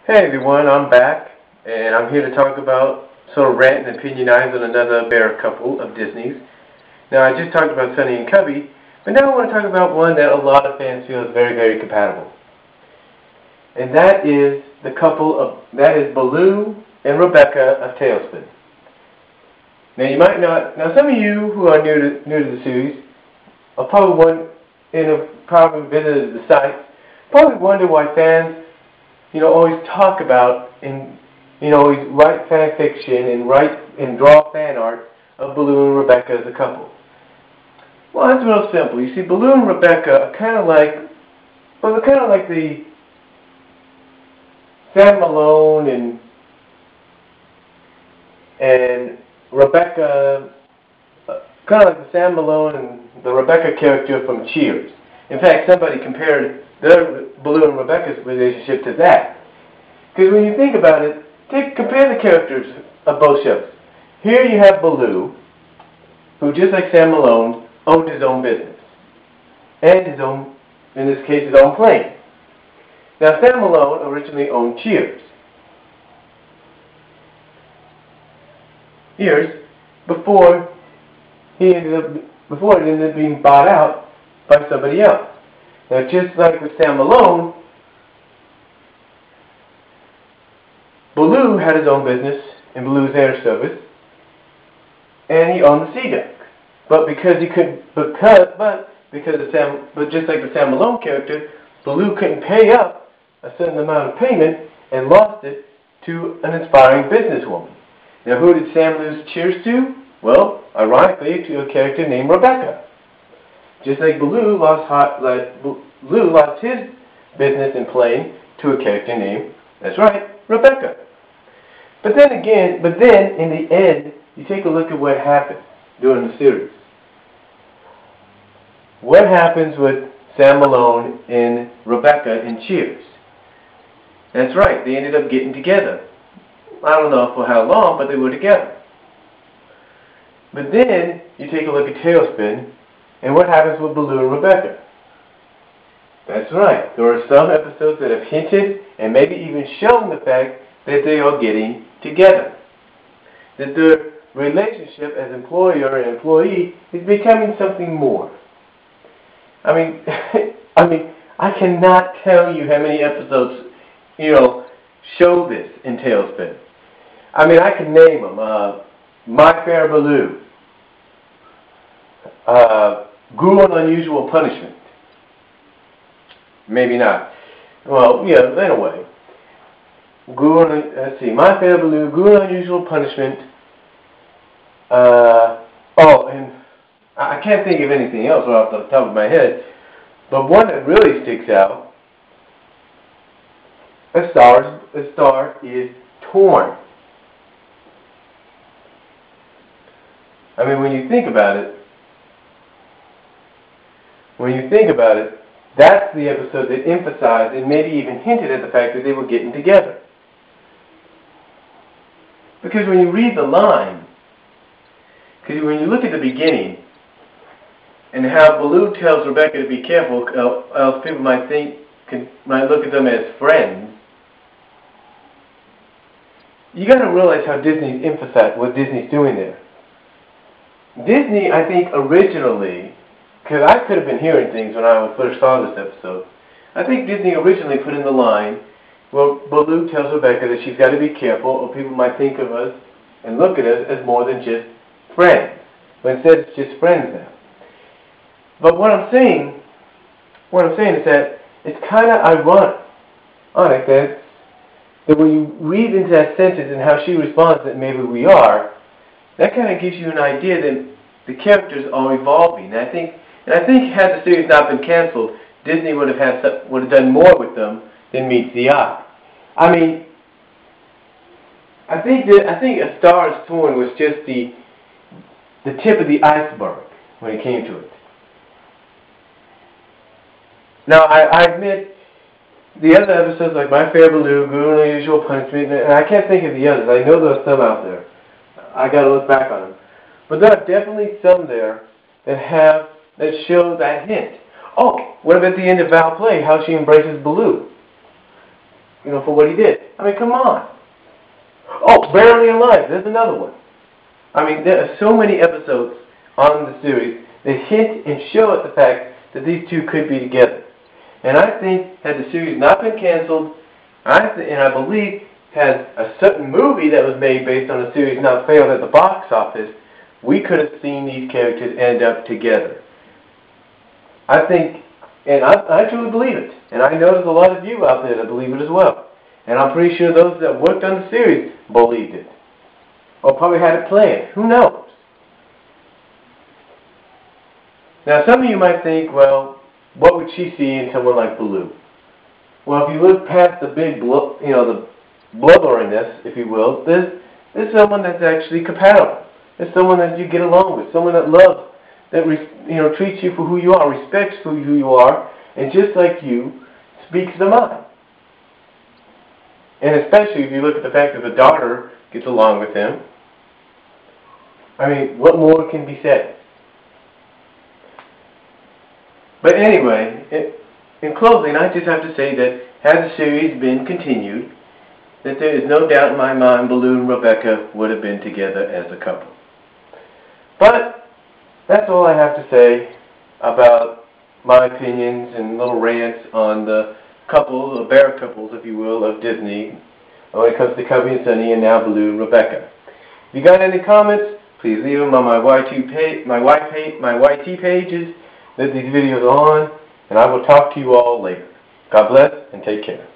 Hey everyone, I'm back, and I'm here to talk about, sort of rant and opinionize on another bear couple of Disney's. Now, I just talked about Sonny and Cubby, but now I want to talk about one that a lot of fans feel is very, very compatible. And that is Baloo and Rebecca of Tailspin. Now, you might not, now some of you who are new to the series are probably visited the site, probably wonder why fans always talk about and, always write fan fiction and draw fan art of Baloo and Rebecca as a couple. Well, it's real simple. You see, Baloo and Rebecca are kind of like the Sam Malone and Rebecca, kind of like the Sam Malone and the Rebecca character from Cheers. In fact, somebody compared Baloo and Rebecca's relationship to that. Because when you think about it, compare the characters of both shows. Here you have Baloo, who just like Sam Malone, owned his own business. And his own, in this case, his own plane. Now Sam Malone originally owned Cheers. Before it ended up being bought out by somebody else. Now, just like with Sam Malone, Baloo had his own business in Baloo's Air Service, and he owned the Sea Duck. But just like the Sam Malone character, Baloo couldn't pay up a certain amount of payment and lost it to an inspiring businesswoman. Now, who did Sam lose Cheers to? Well, ironically, to a character named Rebecca. Just like Baloo lost his business and plane to a character named, that's right, Rebecca. But then in the end, you take a look at what happened during the series. What happens with Sam Malone and Rebecca in Cheers? That's right, they ended up getting together. I don't know for how long, but they were together. But then you take a look at Tailspin, and what happens with Baloo and Rebecca? That's right. There are some episodes that have hinted and maybe even shown the fact that they are getting together. That their relationship as employer and employee is becoming something more. I mean, I cannot tell you how many episodes, show this in Tailspin. I mean, I can name them. My Fair Baloo. Cruel and Unusual Punishment. Maybe not. Well, yeah, in a way. My Fair Baloo, Cruel and Unusual Punishment. And I can't think of anything else right off the top of my head. But one that really sticks out, A Star is Torn. I mean, when you think about it, that's the episode that emphasized and maybe even hinted at the fact that they were getting together. Because when you read the line, because when you look at the beginning, and how Baloo tells Rebecca to be careful, else people might look at them as friends, you got to realize how Disney's emphasized what Disney's doing there. Disney, I think, originally, because I could have been hearing things when I first saw this episode, I think Disney originally put in the line where Baloo tells Rebecca that she's got to be careful or people might think of us and look at us as more than just friends. But instead it's just friends now. But what I'm saying is that it's kind of ironic that when you read into that sentence and how she responds that maybe we are, that kind of gives you an idea that the characters are evolving. And I think had the series not been canceled, Disney would have done more with them than meets the eye. I mean, I think A Star is Torn was just the tip of the iceberg when it came to it. Now, I admit, the other episodes like My Fair Baloo, Cruel and Unusual Punishment, and I can't think of the others. I know there are some out there. I got to look back on them. But there are definitely some there that show that hint. Oh, what about the end of Val Play, how she embraces Baloo? for what he did. I mean, come on. Oh, Barely Alive, there's another one. I mean, there are so many episodes on the series that hint and show us the fact that these two could be together. And I think, had the series not been canceled, and I believe, had a certain movie that was made based on a series not failed at the box office, we could have seen these characters end up together. I think, and I truly believe it. And I know there's a lot of you out there that believe it as well. And I'm pretty sure those that worked on the series believed it. Or probably had it planned. Who knows? Now, some of you might think, well, what would she see in someone like Baloo? Well, if you look past the big, the blubberiness, if you will, there's someone that's actually compatible. There's someone that you get along with, someone that loves, that treats you for who you are, respects who you are, and just like you, speaks their mind. And especially if you look at the fact that the daughter gets along with him. I mean, what more can be said? But anyway, in closing, I just have to say that had the series been continued, that there is no doubt in my mind Baloo and Rebecca would have been together as a couple. But that's all I have to say about my opinions and little rants on the couples, or bear couples, if you will, of Disney when it comes to Cubby and Sunny and now Baloo and Rebecca. If you got any comments, please leave them on my YT pages that these videos are on, and I will talk to you all later. God bless and take care.